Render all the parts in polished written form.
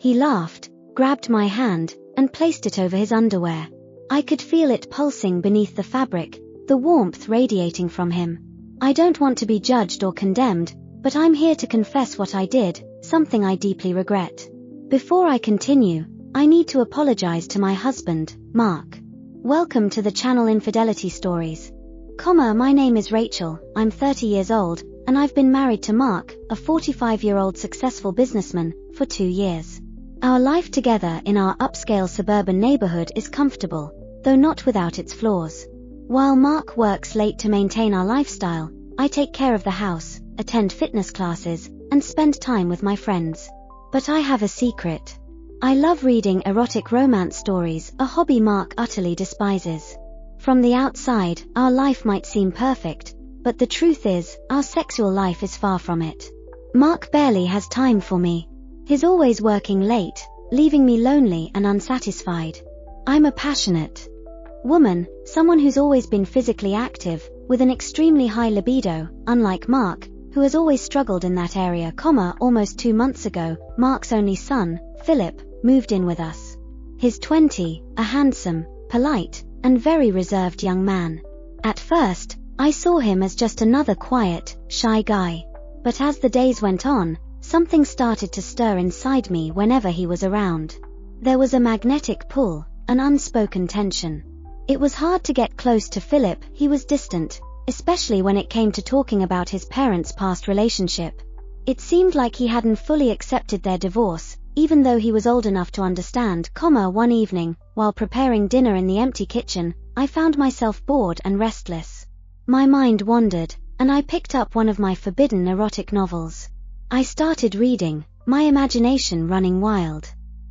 He laughed, grabbed my hand, and placed it over his underwear. I could feel it pulsing beneath the fabric, the warmth radiating from him. I don't want to be judged or condemned, but I'm here to confess what I did, something I deeply regret. Before I continue, I need to apologize to my husband, Mark. Welcome to the channel Infidelity Stories. My name is Rachel, I'm 30 years old, and I've been married to Mark, a 45-year-old successful businessman, for 2 years. Our life together in our upscale suburban neighborhood is comfortable, though not without its flaws. While Mark works late to maintain our lifestyle, I take care of the house, attend fitness classes, and spend time with my friends. But I have a secret. I love reading erotic romance stories, a hobby Mark utterly despises. From the outside, our life might seem perfect, but the truth is, our sexual life is far from it. Mark barely has time for me. He's always working late, leaving me lonely and unsatisfied. I'm a passionate woman, someone who's always been physically active, with an extremely high libido, unlike Mark, who has always struggled in that area. Almost 2 months ago, Mark's only son, Philip, moved in with us. He's 20, a handsome, polite, and very reserved young man. At first, I saw him as just another quiet, shy guy. But as the days went on, something started to stir inside me whenever he was around. There was a magnetic pull, an unspoken tension. It was hard to get close to Philip. He was distant, especially when it came to talking about his parents' past relationship. It seemed like he hadn't fully accepted their divorce, even though he was old enough to understand. One evening, while preparing dinner in the empty kitchen, I found myself bored and restless. My mind wandered, and I picked up one of my forbidden erotic novels. I started reading, my imagination running wild.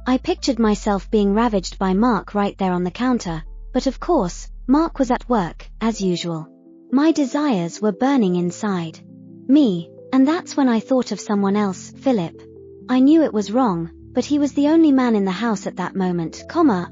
I pictured myself being ravaged by Mark right there on the counter, but of course, Mark was at work, as usual. My desires were burning inside me, and that's when I thought of someone else, Philip. I knew it was wrong, but he was the only man in the house at that moment.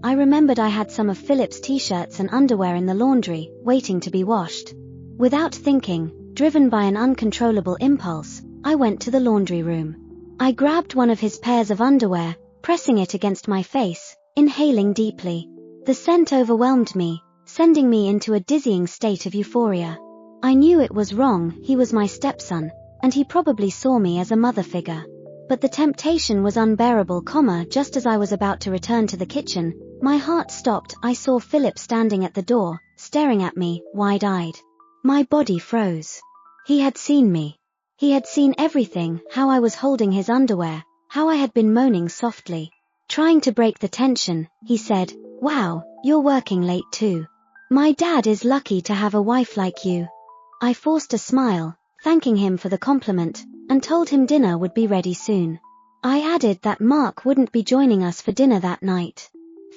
I remembered I had some of Philip's t-shirts and underwear in the laundry, waiting to be washed. Without thinking, driven by an uncontrollable impulse, I went to the laundry room. I grabbed one of his pairs of underwear, pressing it against my face, inhaling deeply. The scent overwhelmed me, sending me into a dizzying state of euphoria. I knew it was wrong. He was my stepson, and he probably saw me as a mother figure. But the temptation was unbearable. Just as I was about to return to the kitchen, my heart stopped. I saw Philip standing at the door, staring at me, wide-eyed. My body froze. He had seen me. He had seen everything, how I was holding his underwear, how I had been moaning softly. Trying to break the tension, he said, "Wow, you're working late too. My dad is lucky to have a wife like you." I forced a smile, thanking him for the compliment, and told him dinner would be ready soon. I added that Mark wouldn't be joining us for dinner that night.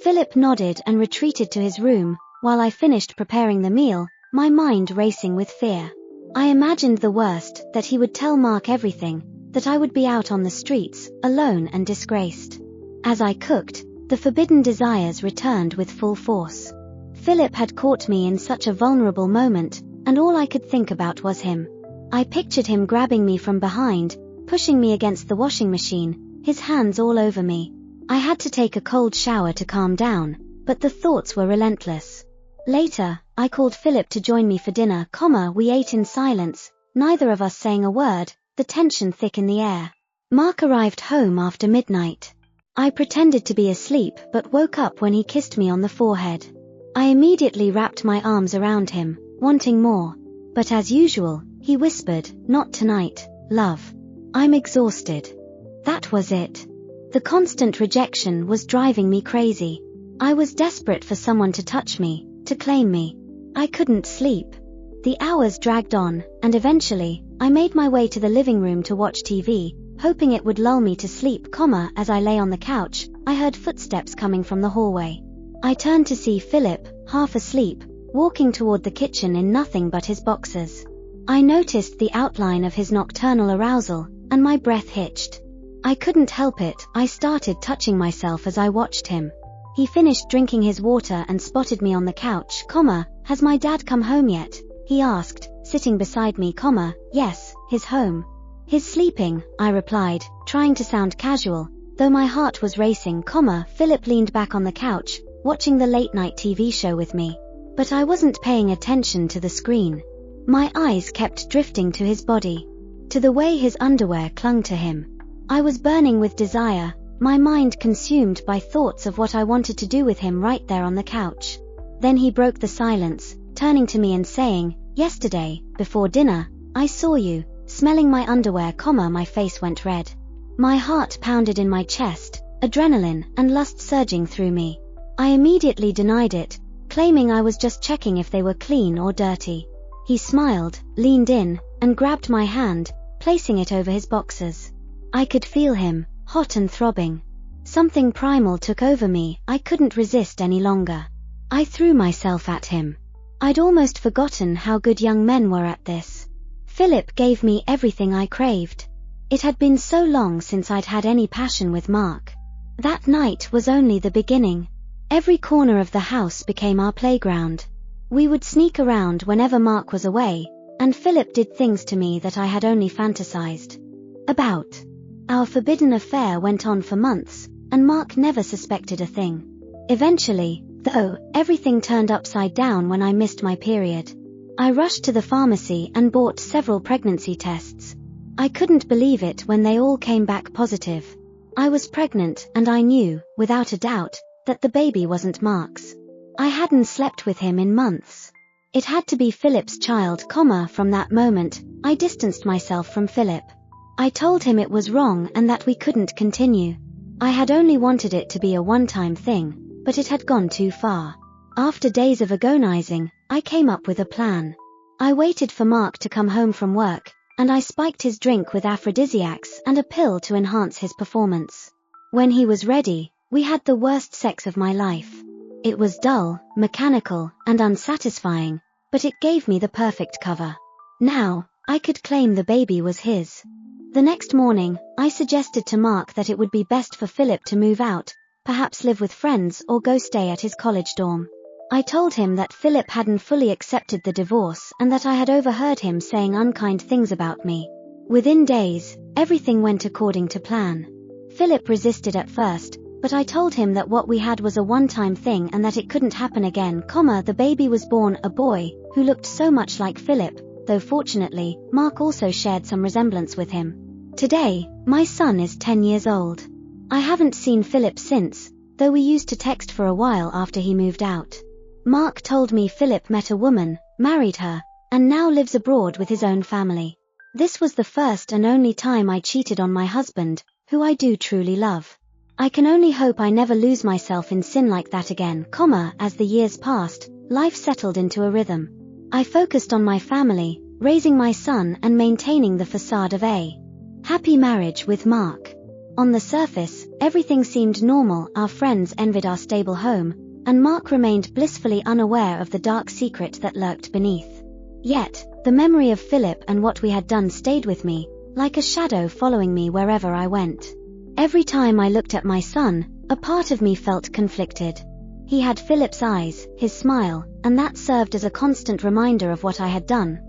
Philip nodded and retreated to his room, while I finished preparing the meal, my mind racing with fear. I imagined the worst, that he would tell Mark everything, that I would be out on the streets, alone and disgraced. As I cooked, the forbidden desires returned with full force. Philip had caught me in such a vulnerable moment, and all I could think about was him. I pictured him grabbing me from behind, pushing me against the washing machine, his hands all over me. I had to take a cold shower to calm down, but the thoughts were relentless. Later, I called Philip to join me for dinner. We ate in silence, neither of us saying a word, the tension thick in the air. Mark arrived home after midnight. I pretended to be asleep but woke up when he kissed me on the forehead. I immediately wrapped my arms around him, wanting more. But as usual, he whispered, "Not tonight, love. I'm exhausted." That was it. The constant rejection was driving me crazy. I was desperate for someone to touch me, to claim me. I couldn't sleep. The hours dragged on, and eventually, I made my way to the living room to watch TV, hoping it would lull me to sleep. As I lay on the couch, I heard footsteps coming from the hallway. I turned to see Philip, half asleep, walking toward the kitchen in nothing but his boxers. I noticed the outline of his nocturnal arousal, and my breath hitched. I couldn't help it. I started touching myself as I watched him. He finished drinking his water and spotted me on the couch. "Has my dad come home yet?" he asked, sitting beside me. "Yes, he's home. He's sleeping," I replied, trying to sound casual, Though my heart was racing, Philip leaned back on the couch, watching the late-night TV show with me. But I wasn't paying attention to the screen. My eyes kept drifting to his body, to the way his underwear clung to him. I was burning with desire, my mind consumed by thoughts of what I wanted to do with him right there on the couch. Then he broke the silence, turning to me and saying, "Yesterday, before dinner, I saw you, smelling my underwear, my face went red. My heart pounded in my chest, adrenaline and lust surging through me. I immediately denied it, claiming I was just checking if they were clean or dirty. He smiled, leaned in, and grabbed my hand, placing it over his boxers. I could feel him, hot and throbbing. Something primal took over me, I couldn't resist any longer. I threw myself at him. I'd almost forgotten how good young men were at this. Philip gave me everything I craved. It had been so long since I'd had any passion with Mark. That night was only the beginning. Every corner of the house became our playground. We would sneak around whenever Mark was away, and Philip did things to me that I had only fantasized about. Our forbidden affair went on for months, and Mark never suspected a thing. Eventually, though, everything turned upside down when I missed my period. I rushed to the pharmacy and bought several pregnancy tests. I couldn't believe it when they all came back positive. I was pregnant, and I knew, without a doubt, that the baby wasn't Mark's. I hadn't slept with him in months. It had to be Philip's child, from that moment, I distanced myself from Philip. I told him it was wrong and that we couldn't continue. I had only wanted it to be a one-time thing, but it had gone too far. After days of agonizing, I came up with a plan. I waited for Mark to come home from work, and I spiked his drink with aphrodisiacs and a pill to enhance his performance. When he was ready, we had the worst sex of my life. It was dull, mechanical, and unsatisfying, but it gave me the perfect cover. Now, I could claim the baby was his. The next morning, I suggested to Mark that it would be best for Philip to move out, perhaps live with friends or go stay at his college dorm. I told him that Philip hadn't fully accepted the divorce and that I had overheard him saying unkind things about me. Within days, everything went according to plan. Philip resisted at first, but I told him that what we had was a one-time thing and that it couldn't happen again, the baby was born a boy, who looked so much like Philip, though fortunately, Mark also shared some resemblance with him. Today, my son is 10 years old. I haven't seen Philip since, though we used to text for a while after he moved out. Mark told me Philip met a woman, married her, and now lives abroad with his own family. This was the first and only time I cheated on my husband, who I do truly love. I can only hope I never lose myself in sin like that again, as the years passed, life settled into a rhythm. I focused on my family, raising my son and maintaining the facade of a happy marriage with Mark. On the surface, everything seemed normal, our friends envied our stable home, and Mark remained blissfully unaware of the dark secret that lurked beneath. Yet, the memory of Philip and what we had done stayed with me, like a shadow following me wherever I went. Every time I looked at my son, a part of me felt conflicted. He had Philip's eyes, his smile, and that served as a constant reminder of what I had done,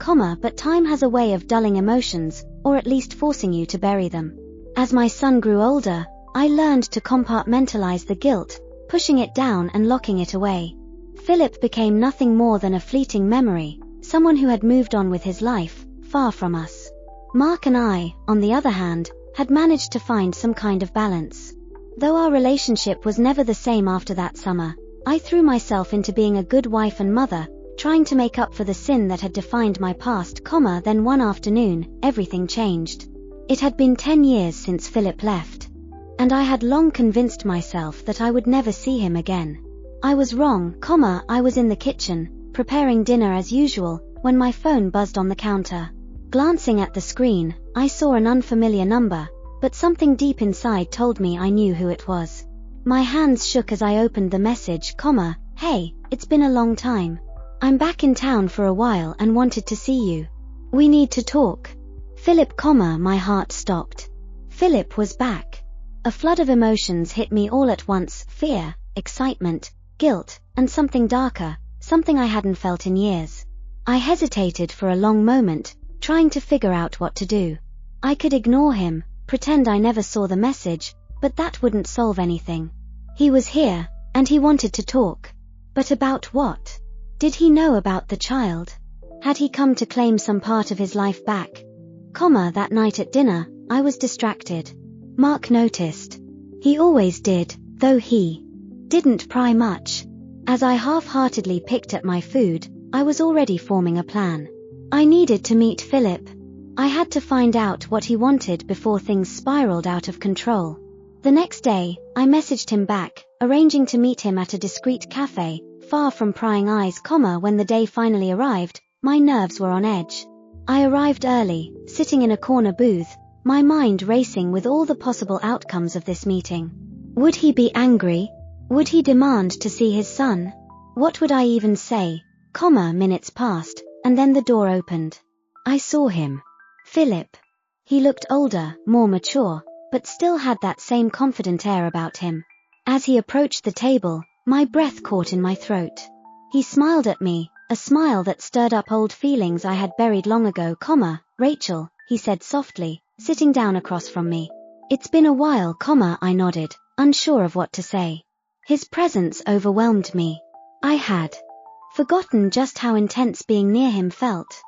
but time has a way of dulling emotions, or at least forcing you to bury them. As my son grew older, I learned to compartmentalize the guilt, pushing it down and locking it away. Philip became nothing more than a fleeting memory, someone who had moved on with his life, far from us. Mark and I, on the other hand, had managed to find some kind of balance. Though our relationship was never the same after that summer, I threw myself into being a good wife and mother, trying to make up for the sin that had defined my past, then one afternoon, everything changed. It had been 10 years since Philip left, and I had long convinced myself that I would never see him again. I was wrong, I was in the kitchen, preparing dinner as usual, when my phone buzzed on the counter. Glancing at the screen, I saw an unfamiliar number, but something deep inside told me I knew who it was. My hands shook as I opened the message, "Hey, it's been a long time. I'm back in town for a while and wanted to see you. We need to talk." Philip, my heart stopped. Philip was back. A flood of emotions hit me all at once, fear, excitement, guilt, and something darker, something I hadn't felt in years. I hesitated for a long moment, trying to figure out what to do. I could ignore him, pretend I never saw the message, but that wouldn't solve anything. He was here, and he wanted to talk. But about what? Did he know about the child? Had he come to claim some part of his life back? That night at dinner, I was distracted. Mark noticed. He always did, though he didn't pry much. As I half-heartedly picked at my food, I was already forming a plan. I needed to meet Philip. I had to find out what he wanted before things spiraled out of control. The next day, I messaged him back, arranging to meet him at a discreet cafe, far from prying eyes. When the day finally arrived, my nerves were on edge. I arrived early, sitting in a corner booth, my mind racing with all the possible outcomes of this meeting. Would he be angry? Would he demand to see his son? What would I even say? Minutes passed, and then the door opened. I saw him. Philip. He looked older, more mature, but still had that same confident air about him. As he approached the table, my breath caught in my throat. He smiled at me, a smile that stirred up old feelings I had buried long ago. Rachel, he said softly, sitting down across from me. It's been a while, I nodded, unsure of what to say. His presence overwhelmed me. I had forgotten just how intense being near him felt.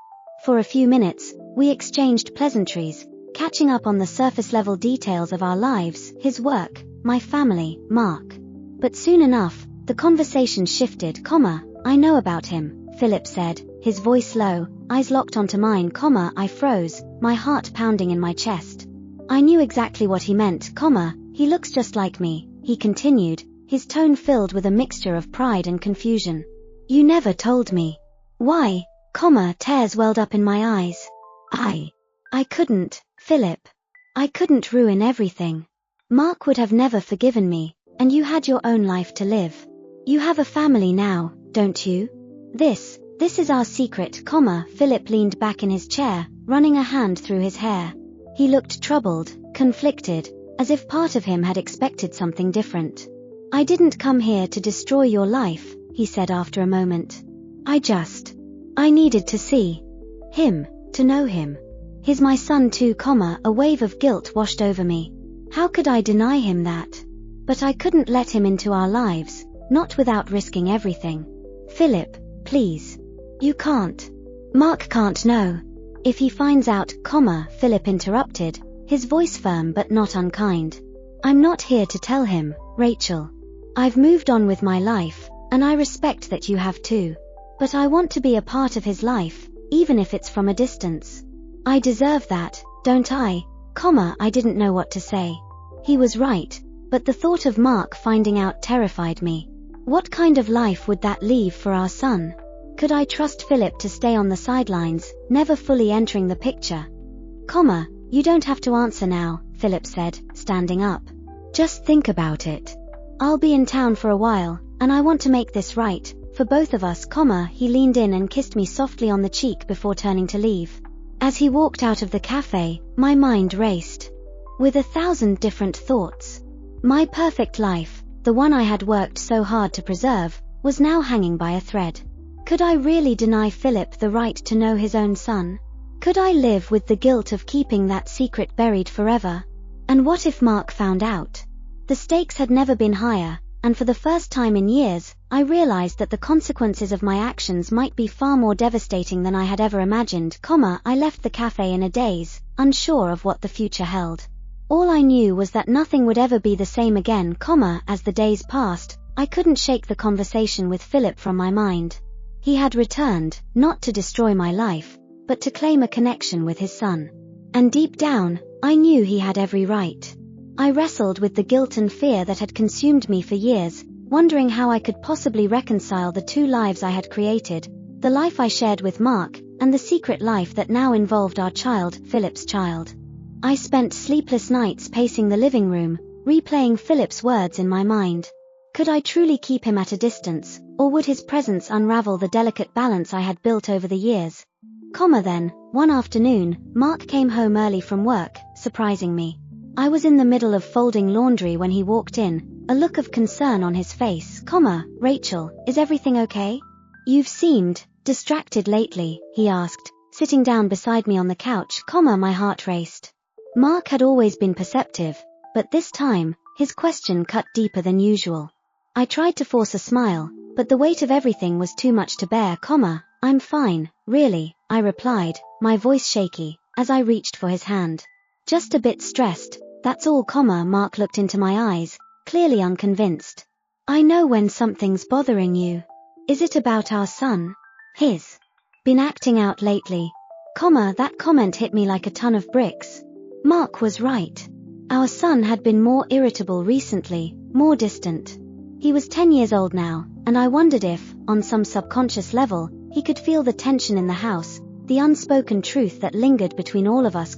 For a few minutes, we exchanged pleasantries, catching up on the surface-level details of our lives, his work, my family, Mark. But soon enough, the conversation shifted. I know about him, Philip said, his voice low, eyes locked onto mine. I froze, my heart pounding in my chest. I knew exactly what he meant. He looks just like me, he continued, his tone filled with a mixture of pride and confusion. You never told me. Why? Tears welled up in my eyes. I couldn't, Philip. I couldn't ruin everything. Mark would have never forgiven me, and you had your own life to live. You have a family now, don't you? This is our secret, Philip leaned back in his chair, running a hand through his hair. He looked troubled, conflicted, as if part of him had expected something different. I didn't come here to destroy your life, he said after a moment. I needed to see him, to know him. He's my son too, a wave of guilt washed over me. How could I deny him that? But I couldn't let him into our lives, not without risking everything. Philip, please. You can't. Mark can't know. If he finds out, Philip interrupted, his voice firm but not unkind. I'm not here to tell him, Rachel. I've moved on with my life, and I respect that you have too. But I want to be a part of his life, even if it's from a distance. I deserve that, don't I? I didn't know what to say. He was right, but the thought of Mark finding out terrified me. What kind of life would that leave for our son? Could I trust Philip to stay on the sidelines, never fully entering the picture? You don't have to answer now, Philip said, standing up. Just think about it. I'll be in town for a while, and I want to make this right, for both of us, he leaned in and kissed me softly on the cheek before turning to leave. As he walked out of the cafe, my mind raced. With 1,000 different thoughts. My perfect life, the one I had worked so hard to preserve, was now hanging by a thread. Could I really deny Philip the right to know his own son? Could I live with the guilt of keeping that secret buried forever? And what if Mark found out? The stakes had never been higher, and for the first time in years, I realized that the consequences of my actions might be far more devastating than I had ever imagined. I left the cafe in a daze, unsure of what the future held. All I knew was that nothing would ever be the same again. As the days passed, I couldn't shake the conversation with Philip from my mind. He had returned, not to destroy my life, but to claim a connection with his son. And deep down, I knew he had every right. I wrestled with the guilt and fear that had consumed me for years, wondering how I could possibly reconcile the two lives I had created, the life I shared with Mark, and the secret life that now involved our child, Philip's child. I spent sleepless nights pacing the living room, replaying Philip's words in my mind. Could I truly keep him at a distance, or would his presence unravel the delicate balance I had built over the years? Then, one afternoon, Mark came home early from work, surprising me. I was in the middle of folding laundry when he walked in, a look of concern on his face. Rachel, is everything okay? You've seemed distracted lately, he asked, sitting down beside me on the couch. My heart raced. Mark had always been perceptive, but this time, His question cut deeper than usual. I tried to force a smile, but the weight of everything was too much to bear, I'm fine, really, I replied, my voice shaky, as I reached for his hand. Just a bit stressed, that's all, Mark looked into my eyes, clearly unconvinced. I know when something's bothering you. Is it about our son? He's been acting out lately. That comment hit me like a ton of bricks. Mark was right. Our son had been more irritable recently, more distant. He was 10 years old now, and I wondered if, on some subconscious level, he could feel the tension in the house, the unspoken truth that lingered between all of us,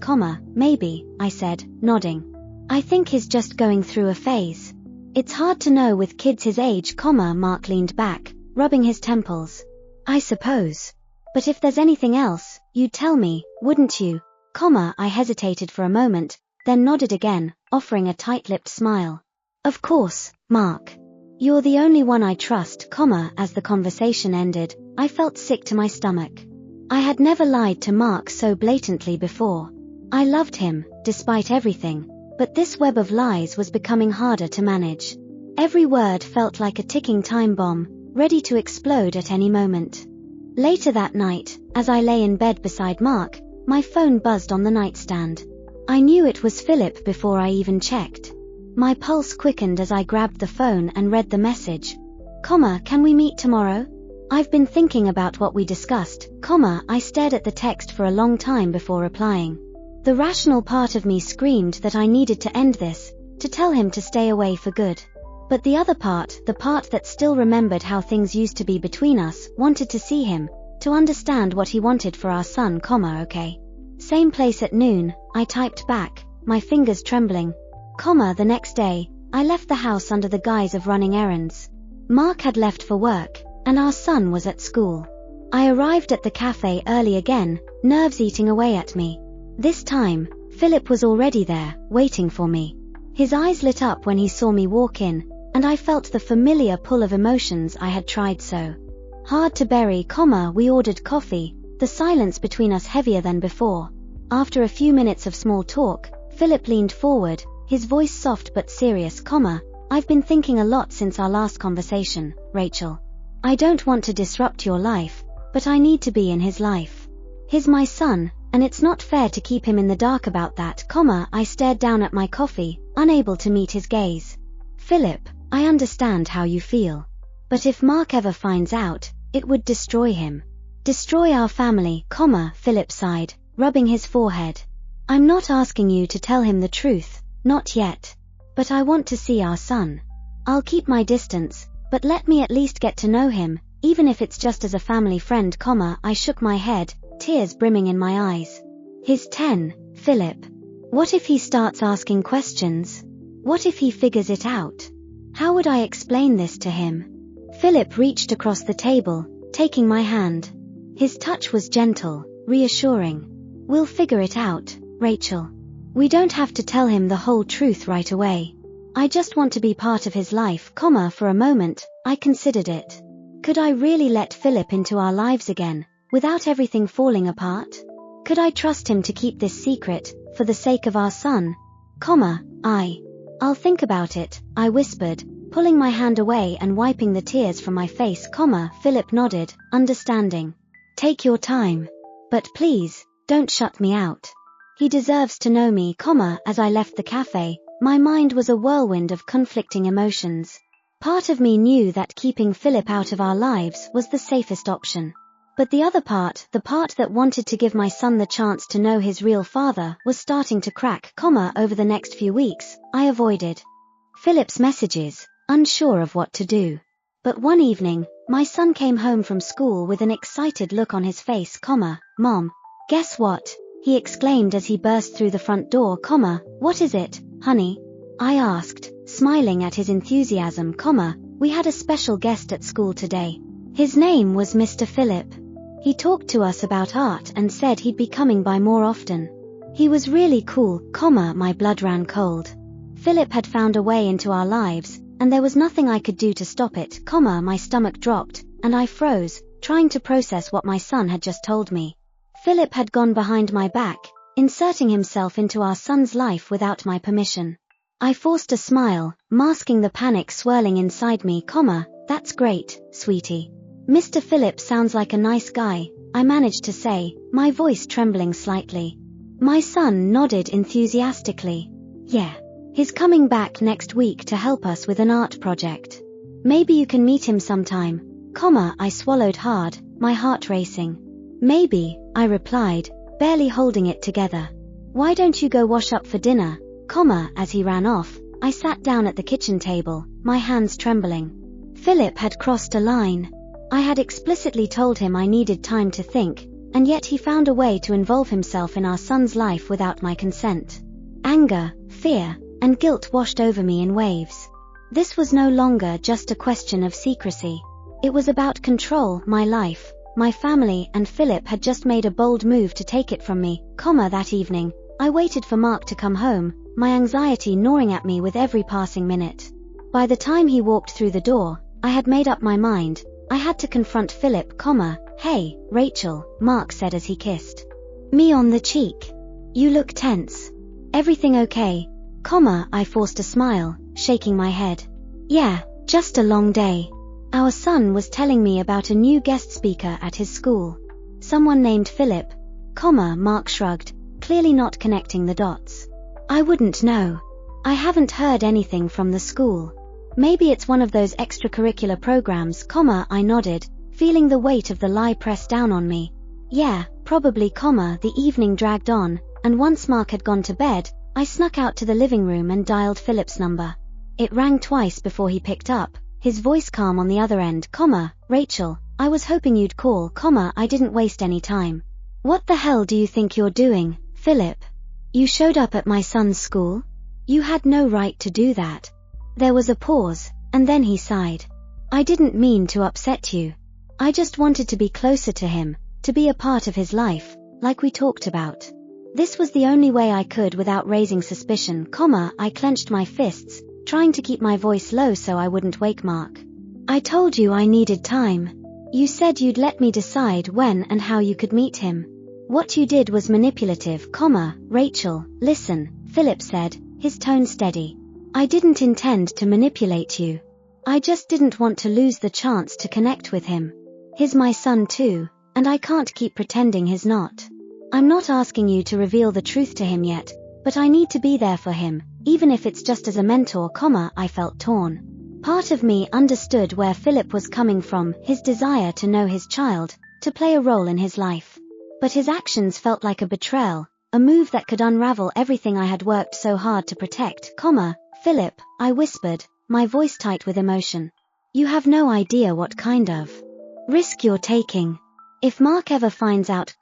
maybe, I said, nodding. I think he's just going through a phase. It's hard to know with kids his age, Mark leaned back, rubbing his temples. I suppose. But if there's anything else, you'd tell me, wouldn't you? I hesitated for a moment, then nodded again, offering a tight-lipped smile. Of course, Mark. You're the only one I trust, as the conversation ended, I felt sick to my stomach. I had never lied to Mark so blatantly before. I loved him, despite everything, but this web of lies was becoming harder to manage. Every word felt like a ticking time bomb, ready to explode at any moment. Later that night, as I lay in bed beside Mark, my phone buzzed on the nightstand. I knew it was Philip before I even checked. My pulse quickened as I grabbed the phone and read the message. Can we meet tomorrow? I've been thinking about what we discussed, I stared at the text for a long time before replying. The rational part of me screamed that I needed to end this, to tell him to stay away for good. But the other part, the part that still remembered how things used to be between us, wanted to see him, to understand what he wanted for our son, okay. Same place at noon, I typed back, my fingers trembling. The next day, I left the house under the guise of running errands. Mark had left for work, and our son was at school. I arrived at the cafe early again, nerves eating away at me. This time, Philip was already there, waiting for me. His eyes lit up when he saw me walk in, and I felt the familiar pull of emotions I had tried so hard to bury, we ordered coffee, the silence between us heavier than before. After a few minutes of small talk, Philip leaned forward, his voice soft but serious, I've been thinking a lot since our last conversation, Rachel. I don't want to disrupt your life, but I need to be in his life. He's my son, and it's not fair to keep him in the dark about that, I stared down at my coffee, unable to meet his gaze. Philip, I understand how you feel. But if Mark ever finds out, it would destroy him. Destroy our family, Philip sighed, rubbing his forehead. I'm not asking you to tell him the truth, not yet. But I want to see our son. I'll keep my distance, but let me at least get to know him, even if it's just as a family friend, I shook my head, tears brimming in my eyes. He's 10, Philip. What if he starts asking questions? What if he figures it out? How would I explain this to him? Philip reached across the table, taking my hand. His touch was gentle, reassuring. We'll figure it out, Rachel. We don't have to tell him the whole truth right away. I just want to be part of his life, for a moment, I considered it. Could I really let Philip into our lives again, without everything falling apart? Could I trust him to keep this secret, for the sake of our son? I'll think about it, I whispered, pulling my hand away and wiping the tears from my face, Philip nodded, understanding. Take your time. But please, don't shut me out. He deserves to know me, as I left the cafe, my mind was a whirlwind of conflicting emotions. Part of me knew that keeping Philip out of our lives was the safest option. But the other part, the part that wanted to give my son the chance to know his real father, was starting to crack, over the next few weeks, I avoided Philip's messages, unsure of what to do. But one evening, my son came home from school with an excited look on his face, Mom, guess what? He exclaimed as he burst through the front door, What is it, honey? I asked, smiling at his enthusiasm, We had a special guest at school today. His name was Mr. Philip. He talked to us about art and said he'd be coming by more often. He was really cool, my blood ran cold. Philip had found a way into our lives, and there was nothing I could do to stop it, my stomach dropped, and I froze, trying to process what my son had just told me. Philip had gone behind my back, inserting himself into our son's life without my permission. I forced a smile, masking the panic swirling inside me, that's great, sweetie. Mr. Philip sounds like a nice guy, I managed to say, my voice trembling slightly. My son nodded enthusiastically. Yeah. He's coming back next week to help us with an art project. Maybe you can meet him sometime, I swallowed hard, my heart racing. Maybe, I replied, barely holding it together. Why don't you go wash up for dinner, as he ran off, I sat down at the kitchen table, my hands trembling. Philip had crossed a line. I had explicitly told him I needed time to think, and yet he found a way to involve himself in our son's life without my consent. Anger, fear, and guilt washed over me in waves. This was no longer just a question of secrecy. It was about control, my life, my family, and Philip had just made a bold move to take it from me, that evening, I waited for Mark to come home, my anxiety gnawing at me with every passing minute. By the time he walked through the door, I had made up my mind. I had to confront Philip, Hey, Rachel, Mark said as he kissed me on the cheek. You look tense. Everything okay? I forced a smile, shaking my head. Yeah, just a long day. Our son was telling me about a new guest speaker at his school. Someone named Philip, Mark shrugged, clearly not connecting the dots. I wouldn't know. I haven't heard anything from the school. Maybe it's one of those extracurricular programs, I nodded, feeling the weight of the lie press down on me. Yeah, probably, the evening dragged on, and once Mark had gone to bed, I snuck out to the living room and dialed Philip's number. It rang twice before he picked up, his voice calm on the other end, Rachel, I was hoping you'd call, I didn't waste any time. What the hell do you think you're doing, Philip? You showed up at my son's school? You had no right to do that. There was a pause, and then he sighed. I didn't mean to upset you. I just wanted to be closer to him, to be a part of his life, like we talked about. This was the only way I could without raising suspicion, I clenched my fists, trying to keep my voice low so I wouldn't wake Mark. I told you I needed time. You said you'd let me decide when and how you could meet him. What you did was manipulative, Rachel, listen, Philip said, his tone steady. I didn't intend to manipulate you. I just didn't want to lose the chance to connect with him. He's my son too, and I can't keep pretending he's not. I'm not asking you to reveal the truth to him yet, but I need to be there for him, even if it's just as a mentor, I felt torn. Part of me understood where Philip was coming from, his desire to know his child, to play a role in his life. But his actions felt like a betrayal, a move that could unravel everything I had worked so hard to protect, Philip, I whispered, my voice tight with emotion. You have no idea what kind of risk you're taking. If Mark ever finds out,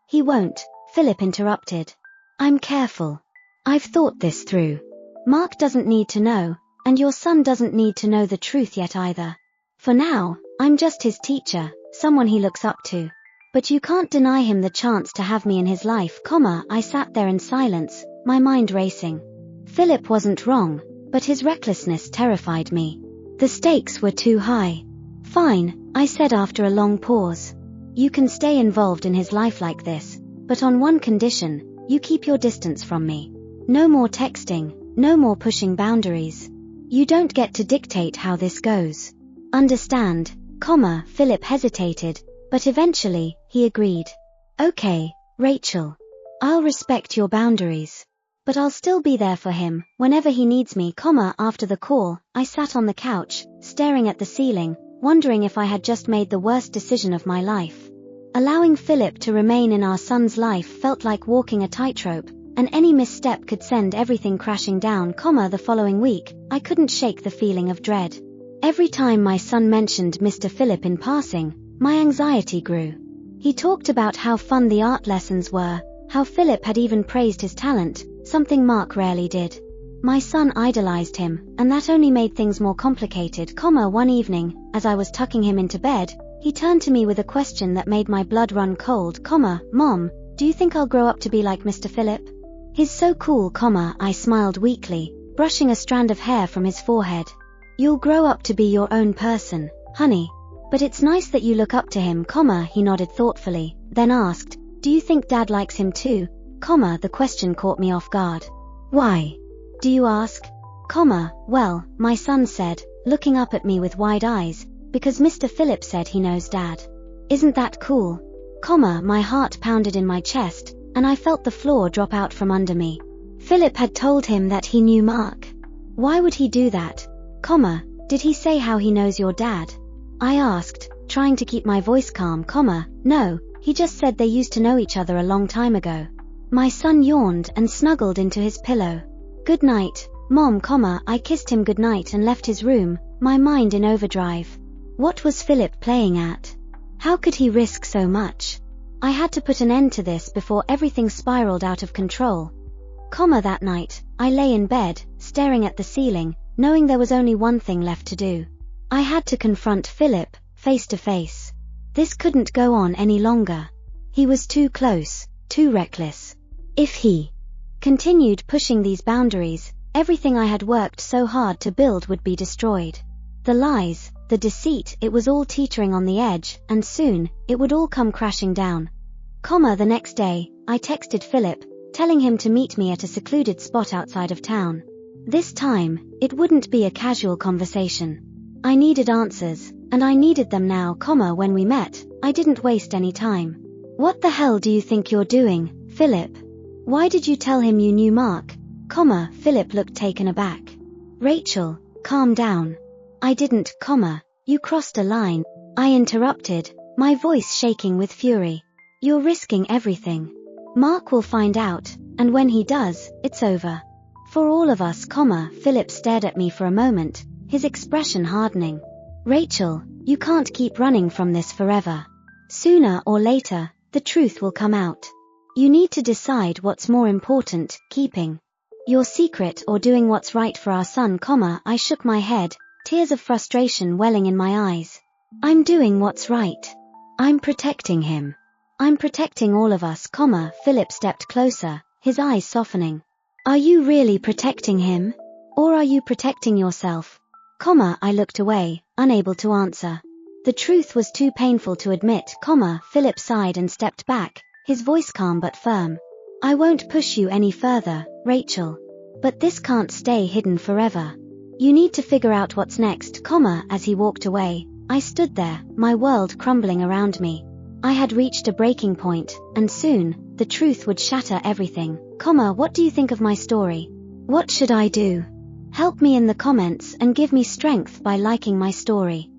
he won't, Philip interrupted. I'm careful. I've thought this through. Mark doesn't need to know, and your son doesn't need to know the truth yet either. For now, I'm just his teacher, someone he looks up to. But you can't deny him the chance to have me in his life, I sat there in silence, my mind racing. Philip wasn't wrong, but his recklessness terrified me. The stakes were too high. Fine, I said after a long pause. You can stay involved in his life like this, but on one condition, you keep your distance from me. No more texting, no more pushing boundaries. You don't get to dictate how this goes. Understand, Philip hesitated, but eventually, he agreed. Okay, Rachel. I'll respect your boundaries. But I'll still be there for him, whenever he needs me, After the call, I sat on the couch, staring at the ceiling, wondering if I had just made the worst decision of my life. Allowing Philip to remain in our son's life felt like walking a tightrope, and any misstep could send everything crashing down, The following week, I couldn't shake the feeling of dread. Every time my son mentioned Mr. Philip in passing, my anxiety grew. He talked about how fun the art lessons were, how Philip had even praised his talent, something Mark rarely did. My son idolized him, and that only made things more complicated, One evening, as I was tucking him into bed, he turned to me with a question that made my blood run cold, Mom, do you think I'll grow up to be like Mr. Philip? He's so cool, I smiled weakly, brushing a strand of hair from his forehead. You'll grow up to be your own person, honey. But it's nice that you look up to him, he nodded thoughtfully, then asked, do you think Dad likes him too? The question caught me off guard. Why? do you ask? Well, my son said, looking up at me with wide eyes, because Mr. Philip said he knows Dad. Isn't that cool? My heart pounded in my chest, and I felt the floor drop out from under me. Philip had told him that he knew Mark. Why would he do that? Did he say how he knows your dad? I asked, trying to keep my voice calm. No, he just said they used to know each other a long time ago. My son yawned and snuggled into his pillow. Good night, Mom, I kissed him goodnight and left his room, my mind in overdrive. What was Philip playing at? How could he risk so much? I had to put an end to this before everything spiraled out of control. That night, I lay in bed, staring at the ceiling, knowing there was only one thing left to do. I had to confront Philip, face to face. This couldn't go on any longer. He was too close, too reckless. If he continued pushing these boundaries, everything I had worked so hard to build would be destroyed. The lies, the deceit, it was all teetering on the edge, and soon, it would all come crashing down. The next day, I texted Philip, telling him to meet me at a secluded spot outside of town. This time, it wouldn't be a casual conversation. I needed answers, and I needed them now. When we met, I didn't waste any time. What the hell do you think you're doing, Philip? Why did you tell him you knew Mark? Philip looked taken aback. Rachel, calm down. I didn't, you crossed a line. I interrupted, my voice shaking with fury. You're risking everything. Mark will find out, and when he does, it's over. For all of us, Philip stared at me for a moment, his expression hardening. Rachel, you can't keep running from this forever. Sooner or later, the truth will come out. You need to decide what's more important, keeping your secret or doing what's right for our son, I shook my head, tears of frustration welling in my eyes. I'm doing what's right. I'm protecting him. I'm protecting all of us, Philip stepped closer, his eyes softening. Are you really protecting him? Or are you protecting yourself? I looked away, unable to answer. The truth was too painful to admit, Philip sighed and stepped back, his voice calm but firm. I won't push you any further, Rachel. But this can't stay hidden forever. You need to figure out what's next, as he walked away, I stood there, my world crumbling around me. I had reached a breaking point, and soon, the truth would shatter everything. What do you think of my story? What should I do? Help me in the comments and give me strength by liking my story.